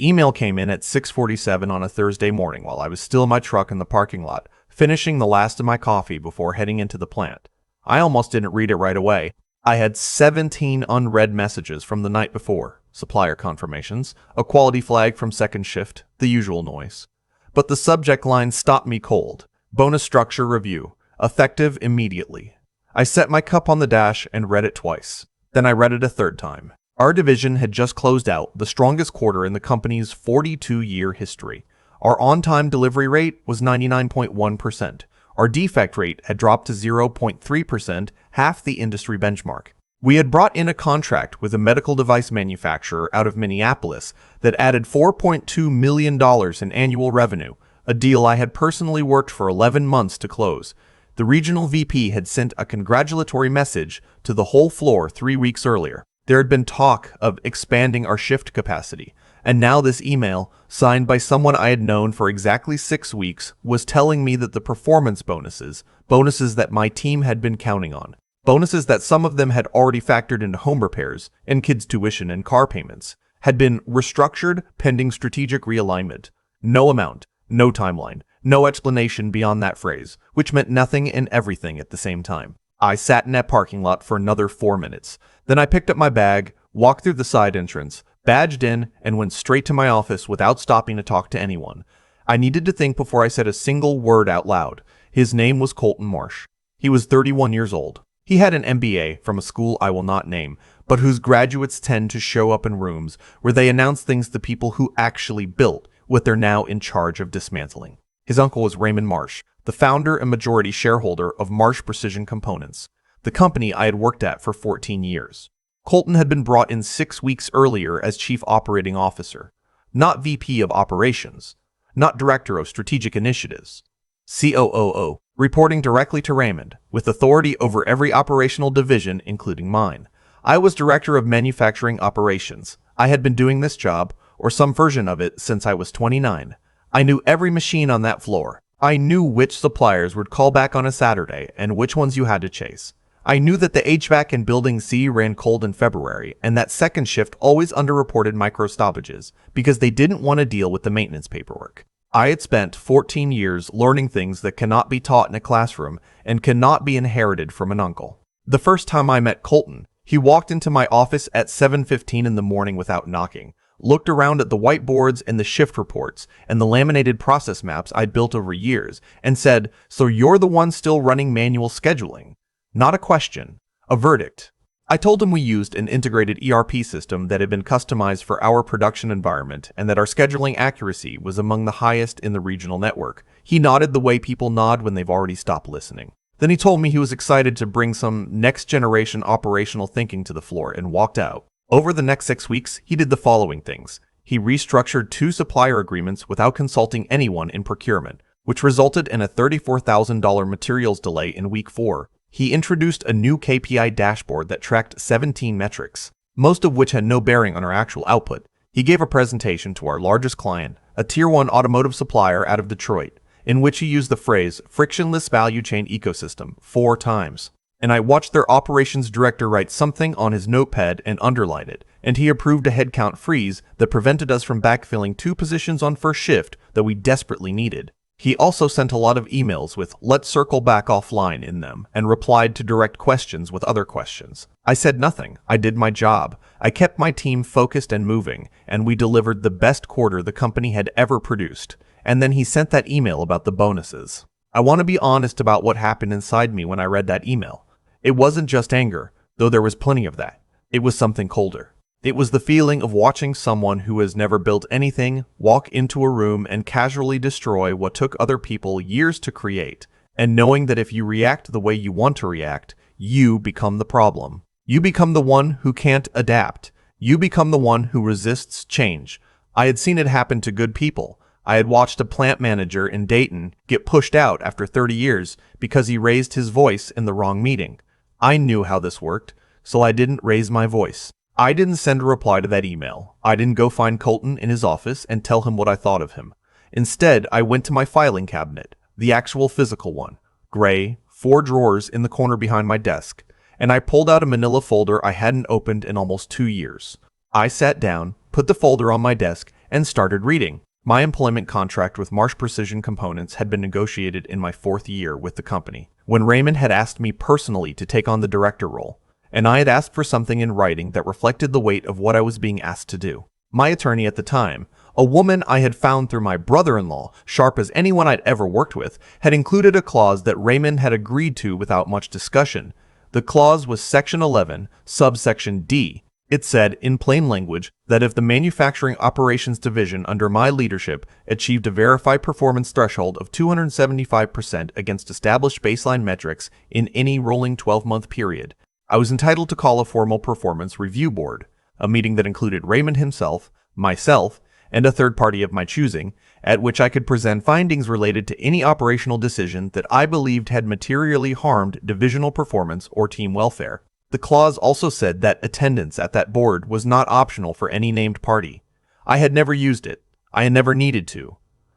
Email came in at 6:47 on a Thursday morning while I was still in my truck in the parking lot, finishing the last of my coffee before heading into the plant. I almost didn't read it right away. I had 17 unread messages from the night before, supplier confirmations, a quality flag from second shift, the usual noise. But the subject line stopped me cold. Bonus structure review, effective immediately. I set my cup on the dash and read it twice. Then I read it a third time. Our division had just closed out the strongest quarter in the company's 42-year history. Our on-time delivery rate was 99.1%. Our defect rate had dropped to 0.3%, half the industry benchmark. We had brought in a contract with a medical device manufacturer out of Minneapolis that added $4.2 million in annual revenue, a deal I had personally worked for 11 months to close. The regional VP had sent a congratulatory message to the whole floor 3 weeks earlier. There had been talk of expanding our shift capacity, and now this email, signed by someone I had known for exactly 6 weeks, was telling me that the performance bonuses that my team had been counting on, bonuses that some of them had already factored into home repairs and kids' tuition and car payments, had been restructured pending strategic realignment. No amount, no timeline, no explanation beyond that phrase, which meant nothing and everything at the same time. I sat in that parking lot for another 4 minutes. Then I picked up my bag, walked through the side entrance, badged in, and went straight to my office without stopping to talk to anyone. I needed to think before I said a single word out loud. His name was Colton Marsh. He was 31 years old. He had an MBA from a school I will not name, but whose graduates tend to show up in rooms where they announce things to people who actually built what they're now in charge of dismantling. His uncle was Raymond Marsh, the founder and majority shareholder of Marsh Precision Components, the company I had worked at for 14 years. Colton had been brought in 6 weeks earlier as Chief Operating Officer, not VP of Operations, not Director of Strategic Initiatives, COO, reporting directly to Raymond, with authority over every operational division, including mine. I was Director of Manufacturing Operations. I had been doing this job, or some version of it, since I was 29. I knew every machine on that floor. I knew which suppliers would call back on a Saturday and which ones you had to chase. I knew that the HVAC in Building C ran cold in February and that second shift always underreported micro stoppages because they didn't want to deal with the maintenance paperwork. I had spent 14 years learning things that cannot be taught in a classroom and cannot be inherited from an uncle. The first time I met Colton, he walked into my office at 7:15 in the morning without knocking, looked around at the whiteboards and the shift reports and the laminated process maps I'd built over years, and said, "So you're the one still running manual scheduling?" Not a question, a verdict. I told him we used an integrated ERP system that had been customized for our production environment and that our scheduling accuracy was among the highest in the regional network. He nodded the way people nod when they've already stopped listening. Then he told me he was excited to bring some next-generation operational thinking to the floor and walked out. Over the next 6 weeks, he did the following things. He restructured 2 supplier agreements without consulting anyone in procurement, which resulted in a $34,000 materials delay in week 4. He introduced a new KPI dashboard that tracked 17 metrics, most of which had no bearing on our actual output. He gave a presentation to our largest client, a Tier 1 automotive supplier out of Detroit, in which he used the phrase frictionless value chain ecosystem 4 times. And I watched their operations director write something on his notepad and underline it, and he approved a headcount freeze that prevented us from backfilling 2 positions on first shift that we desperately needed. He also sent a lot of emails with "let's circle back offline" in them, and replied to direct questions with other questions. I said nothing. I did my job. I kept my team focused and moving, and we delivered the best quarter the company had ever produced. And then he sent that email about the bonuses. I want to be honest about what happened inside me when I read that email. It wasn't just anger, though there was plenty of that. It was something colder. It was the feeling of watching someone who has never built anything walk into a room and casually destroy what took other people years to create, and knowing that if you react the way you want to react, you become the problem. You become the one who can't adapt. You become the one who resists change. I had seen it happen to good people. I had watched a plant manager in Dayton get pushed out after 30 years because he raised his voice in the wrong meeting. I knew how this worked, so I didn't raise my voice. I didn't send a reply to that email. I didn't go find Colton in his office and tell him what I thought of him. Instead, I went to my filing cabinet, the actual physical one, gray, 4 drawers in the corner behind my desk, and I pulled out a manila folder I hadn't opened in almost 2 years. I sat down, put the folder on my desk, and started reading. My employment contract with Marsh Precision Components had been negotiated in my 4th year with the company, when Raymond had asked me personally to take on the director role, and I had asked for something in writing that reflected the weight of what I was being asked to do. My attorney at the time, a woman I had found through my brother-in-law, sharp as anyone I'd ever worked with, had included a clause that Raymond had agreed to without much discussion. The clause was Section 11, subsection D. It said, in plain language, that if the Manufacturing Operations Division under my leadership achieved a verified performance threshold of 275% against established baseline metrics in any rolling 12-month period, I was entitled to call a formal performance review board, a meeting that included Raymond himself, myself, and a third party of my choosing, at which I could present findings related to any operational decision that I believed had materially harmed divisional performance or team welfare. The clause also said that attendance at that board was not optional for any named party. I had never used it. I had never needed to.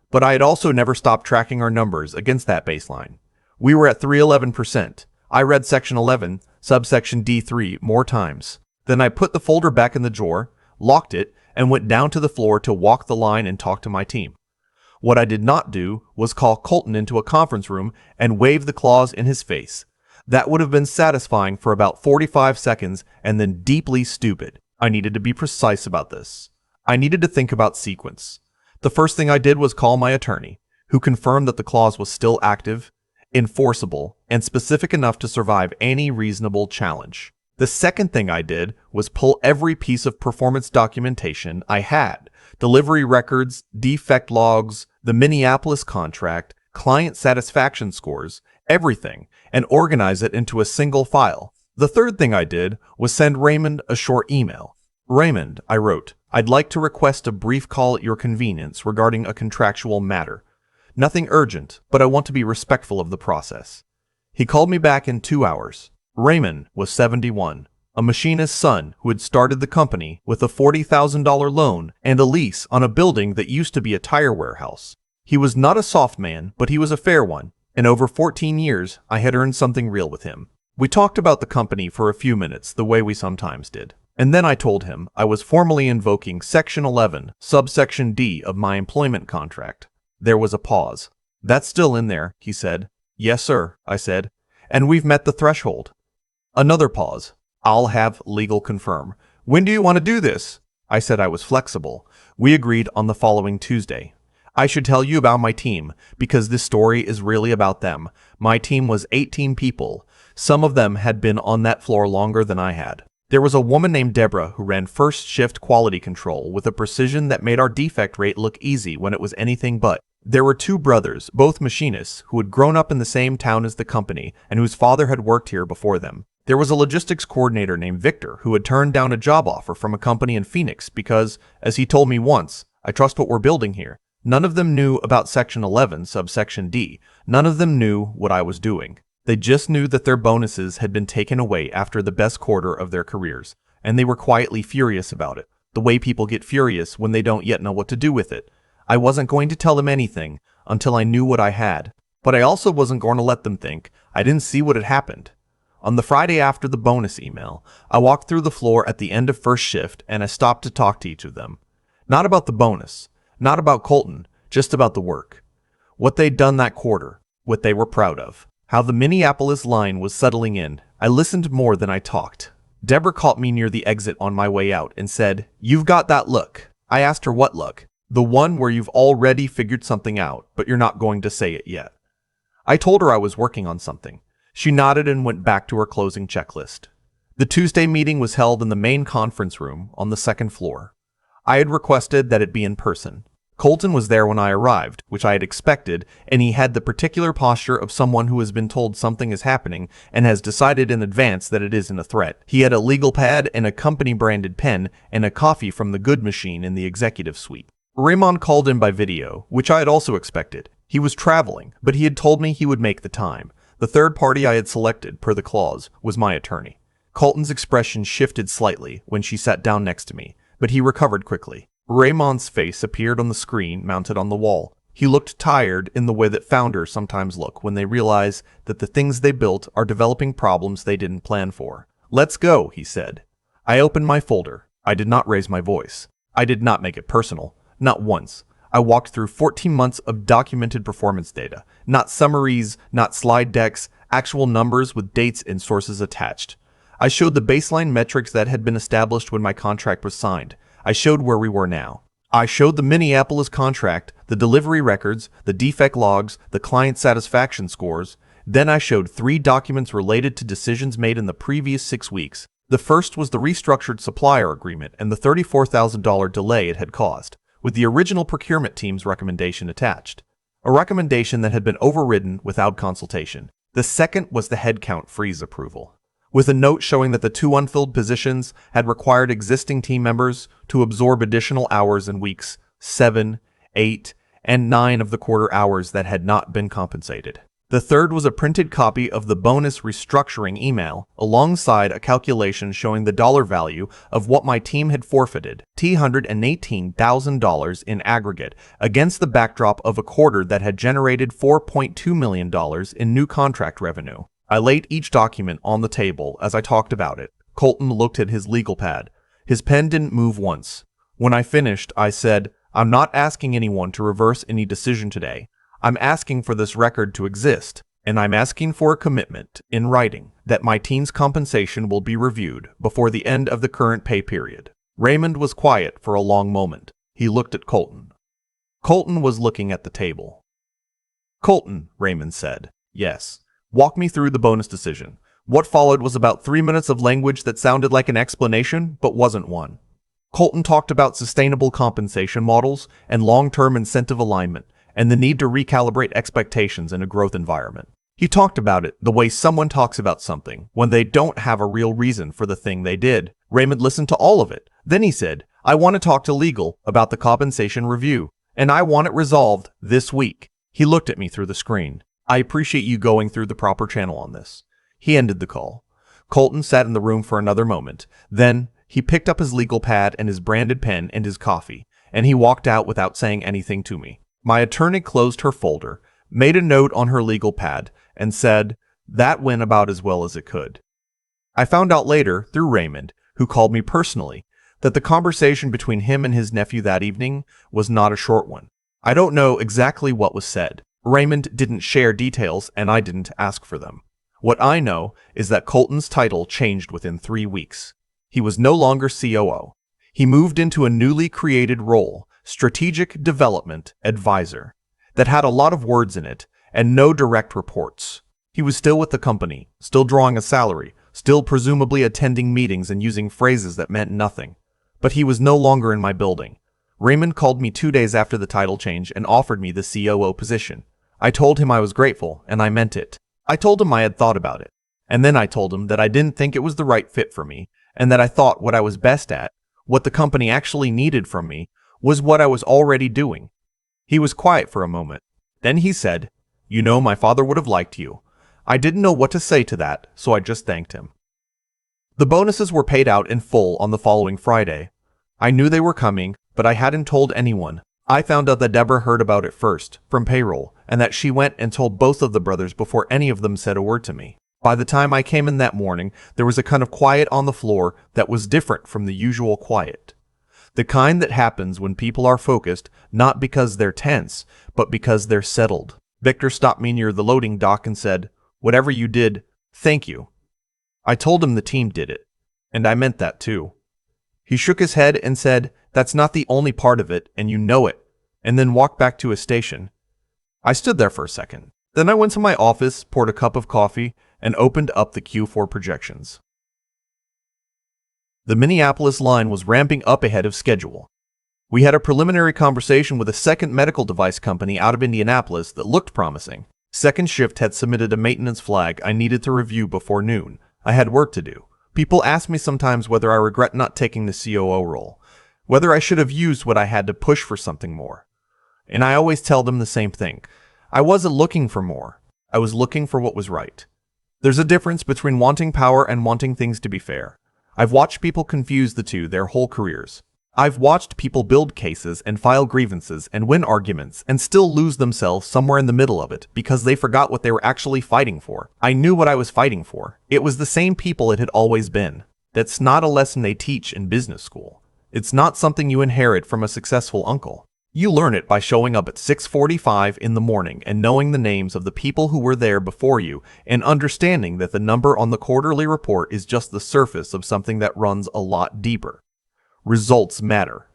But I had also never stopped tracking our numbers against that baseline. We were at 311%. I read Section 11, subsection D3 more times. Then I put the folder back in the drawer, locked it, and went down to the floor to walk the line and talk to my team. What I did not do was call Colton into a conference room and wave the clause in his face. That would have been satisfying for about 45 seconds and then deeply stupid. I needed to be precise about this. I needed to think about sequence. The first thing I did was call my attorney, who confirmed that the clause was still active, enforceable, and specific enough to survive any reasonable challenge. The second thing I did was pull every piece of performance documentation I had, delivery records, defect logs, the Minneapolis contract, client satisfaction scores, everything, and organize it into a single file. The third thing I did was send Raymond a short email. Raymond, I wrote, I'd like to request a brief call at your convenience regarding a contractual matter. Nothing urgent, but I want to be respectful of the process. He called me back in 2 hours. Raymond was 71, a machinist's son who had started the company with a $40,000 loan and a lease on a building that used to be a tire warehouse. He was not a soft man, but he was a fair one. In over 14 years, I had earned something real with him. We talked about the company for a few minutes, the way we sometimes did. And then I told him I was formally invoking Section 11, subsection D of my employment contract. There was a pause. That's still in there, he said. Yes, sir, I said. And we've met the threshold. Another pause. I'll have legal confirm. When do you want to do this? I said I was flexible. We agreed on the following Tuesday. I should tell you about my team, because this story is really about them. My team was 18 people. Some of them had been on that floor longer than I had. There was a woman named Deborah who ran first shift quality control with a precision that made our defect rate look easy when it was anything but. There were 2 brothers, both machinists, who had grown up in the same town as the company and whose father had worked here before them. There was a logistics coordinator named Victor who had turned down a job offer from a company in Phoenix because, as he told me once, I trust what we're building here. None of them knew about Section 11, subsection D. None of them knew what I was doing. They just knew that their bonuses had been taken away after the best quarter of their careers, and they were quietly furious about it, the way people get furious when they don't yet know what to do with it. I wasn't going to tell them anything until I knew what I had, but I also wasn't going to let them think I didn't see what had happened. On the Friday after the bonus email, I walked through the floor at the end of first shift and I stopped to talk to each of them. Not about the bonus. Not about Colton, just about the work. What they'd done that quarter, what they were proud of. How the Minneapolis line was settling in. I listened more than I talked. Deborah caught me near the exit on my way out and said, "You've got that look." I asked her what look. The one where you've already figured something out, but you're not going to say it yet. I told her I was working on something. She nodded and went back to her closing checklist. The Tuesday meeting was held in the main conference room on the 2nd floor. I had requested that it be in person. Colton was there when I arrived, which I had expected, and he had the particular posture of someone who has been told something is happening and has decided in advance that it isn't a threat. He had a legal pad and a company-branded pen and a coffee from the good machine in the executive suite. Raymond called in by video, which I had also expected. He was traveling, but he had told me he would make the time. The third party I had selected, per the clause, was my attorney. Colton's expression shifted slightly when she sat down next to me, but he recovered quickly. Raymond's face appeared on the screen mounted on the wall. He looked tired in the way that founders sometimes look when they realize that the things they built are developing problems they didn't plan for. "Let's go," he said. I opened my folder. I did not raise my voice. I did not make it personal. Not once. I walked through 14 months of documented performance data. Not summaries, not slide decks, actual numbers with dates and sources attached. I showed the baseline metrics that had been established when my contract was signed. I showed where we were now. I showed the Minneapolis contract, the delivery records, the defect logs, the client satisfaction scores. Then I showed 3 documents related to decisions made in the previous 6 weeks. The first was the restructured supplier agreement and the $34,000 delay it had caused, with the original procurement team's recommendation attached. A recommendation that had been overridden without consultation. The second was the headcount freeze approval, with a note showing that the 2 unfilled positions had required existing team members to absorb additional hours in weeks 7, 8, and 9 of the quarter hours that had not been compensated. The third was a printed copy of the bonus restructuring email, alongside a calculation showing the dollar value of what my team had forfeited, $218,000 in aggregate, against the backdrop of a quarter that had generated $4.2 million in new contract revenue. I laid each document on the table as I talked about it. Colton looked at his legal pad. His pen didn't move once. When I finished, I said, "I'm not asking anyone to reverse any decision today. I'm asking for this record to exist, and I'm asking for a commitment, in writing, that my team's compensation will be reviewed before the end of the current pay period." Raymond was quiet for a long moment. He looked at Colton. Colton was looking at the table. "Colton," Raymond said. "Yes. Walk me through the bonus decision." What followed was about 3 minutes of language that sounded like an explanation, but wasn't one. Colton talked about sustainable compensation models and long-term incentive alignment, and the need to recalibrate expectations in a growth environment. He talked about it the way someone talks about something when they don't have a real reason for the thing they did. Raymond listened to all of it. Then he said, "I want to talk to legal about the compensation review, and I want it resolved this week." He looked at me through the screen. "I appreciate you going through the proper channel on this." He ended the call. Colton sat in the room for another moment. Then he picked up his legal pad and his branded pen and his coffee, and he walked out without saying anything to me. My attorney closed her folder, made a note on her legal pad, and said, "That went about as well as it could." I found out later, through Raymond, who called me personally, that the conversation between him and his nephew that evening was not a short one. I don't know exactly what was said. Raymond didn't share details, and I didn't ask for them. What I know is that Colton's title changed within 3 weeks. He was no longer COO. He moved into a newly created role, Strategic Development Advisor, that had a lot of words in it and no direct reports. He was still with the company, still drawing a salary, still presumably attending meetings and using phrases that meant nothing. But he was no longer in my building. Raymond called me 2 days after the title change and offered me the COO position. I told him I was grateful, and I meant it. I told him I had thought about it. And then I told him that I didn't think it was the right fit for me, and that I thought what I was best at, what the company actually needed from me, was what I was already doing. He was quiet for a moment. Then he said, "You know, my father would have liked you." I didn't know what to say to that, so I just thanked him. The bonuses were paid out in full on the following Friday. I knew they were coming, but I hadn't told anyone. I found out that Deborah heard about it first, from payroll, and that she went and told both of the brothers before any of them said a word to me. By the time I came in that morning, there was a kind of quiet on the floor that was different from the usual quiet. The kind that happens when people are focused, not because they're tense, but because they're settled. Victor stopped me near the loading dock and said, "Whatever you did, thank you." I told him the team did it, and I meant that too. He shook his head and said, "That's not the only part of it, and you know it," and then walked back to his station. I stood there for a second. Then I went to my office, poured a cup of coffee, and opened up the Q4 projections. The Minneapolis line was ramping up ahead of schedule. We had a preliminary conversation with a second medical device company out of Indianapolis that looked promising. Second shift had submitted a maintenance flag I needed to review before noon. I had work to do. People ask me sometimes whether I regret not taking the COO role, whether I should have used what I had to push for something more. And I always tell them the same thing. I wasn't looking for more. I was looking for what was right. There's a difference between wanting power and wanting things to be fair. I've watched people confuse the two their whole careers. I've watched people build cases and file grievances and win arguments and still lose themselves somewhere in the middle of it because they forgot what they were actually fighting for. I knew what I was fighting for. It was the same people it had always been. That's not a lesson they teach in business school. It's not something you inherit from a successful uncle. You learn it by showing up at 6:45 in the morning and knowing the names of the people who were there before you and understanding that the number on the quarterly report is just the surface of something that runs a lot deeper. Results matter.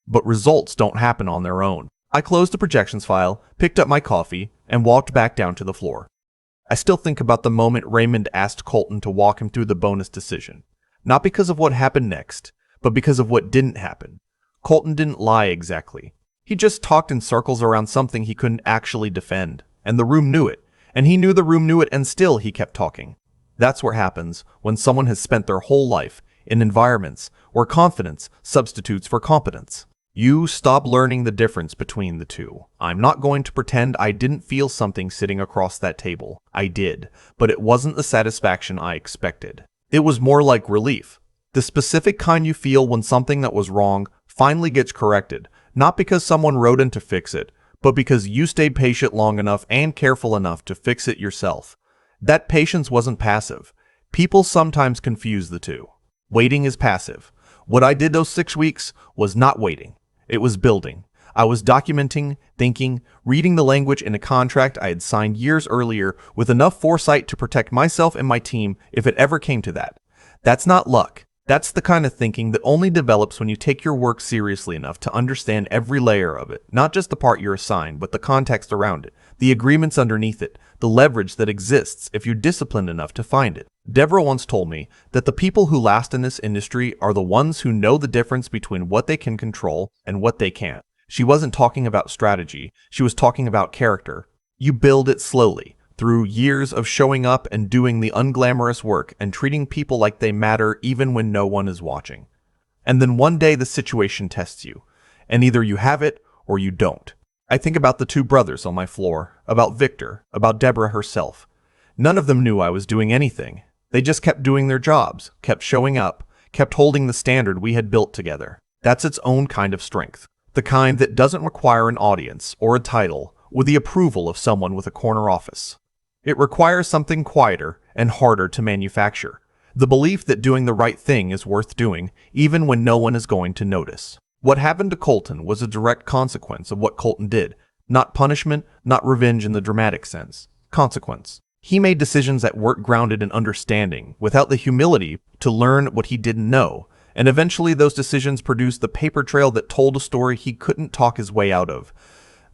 But results don't happen on their own. I closed the projections file, picked up my coffee, and walked back down to the floor. I still think about the moment Raymond asked Colton to walk him through the bonus decision. Not because of what happened next, but because of what didn't happen. Colton didn't lie exactly. He just talked in circles around something he couldn't actually defend, and the room knew it, and he knew the room knew it, and still he kept talking. That's what happens when someone has spent their whole life in environments where confidence substitutes for competence. You stop learning the difference between the two. I'm not going to pretend I didn't feel something sitting across that table. I did, but it wasn't the satisfaction I expected. It was more like relief. The specific kind you feel when something that was wrong finally gets corrected, not because someone wrote in to fix it, but because you stayed patient long enough and careful enough to fix it yourself. That patience wasn't passive. People sometimes confuse the two. Waiting is passive. What I did those 6 weeks was not waiting. It was building. I was documenting, thinking, reading the language in a contract I had signed years earlier with enough foresight to protect myself and my team if it ever came to that. That's not luck. That's the kind of thinking that only develops when you take your work seriously enough to understand every layer of it, not just the part you're assigned, but the context around it, the agreements underneath it, the leverage that exists if you're disciplined enough to find it. Deborah once told me that the people who last in this industry are the ones who know the difference between what they can control and what they can't. She wasn't talking about strategy, she was talking about character. You build it slowly, through years of showing up and doing the unglamorous work and treating people like they matter even when no one is watching. And then one day the situation tests you, and either you have it or you don't. I think about the two brothers on my floor, about Victor, about Deborah herself. None of them knew I was doing anything. They just kept doing their jobs, kept showing up, kept holding the standard we had built together. That's its own kind of strength. The kind that doesn't require an audience or a title or the approval of someone with a corner office. It requires something quieter and harder to manufacture. The belief that doing the right thing is worth doing, even when no one is going to notice. What happened to Colton was a direct consequence of what Colton did. Not punishment, not revenge in the dramatic sense. Consequence. He made decisions that weren't grounded in understanding, without the humility to learn what he didn't know. And eventually those decisions produced the paper trail that told a story he couldn't talk his way out of.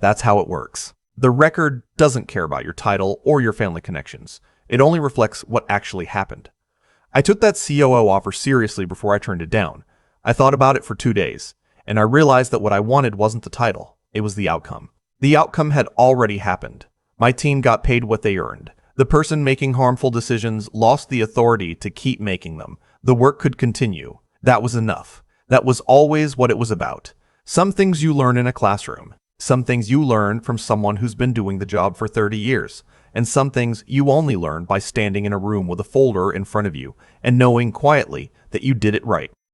That's how it works. The record doesn't care about your title or your family connections. It only reflects what actually happened. I took that COO offer seriously before I turned it down. I thought about it for 2 days, and I realized that what I wanted wasn't the title, it was the outcome. The outcome had already happened. My team got paid what they earned. The person making harmful decisions lost the authority to keep making them. The work could continue. That was enough. That was always what it was about. Some things you learn in a classroom. Some things you learn from someone who's been doing the job for 30 years. And some things you only learn by standing in a room with a folder in front of you and knowing quietly that you did it right.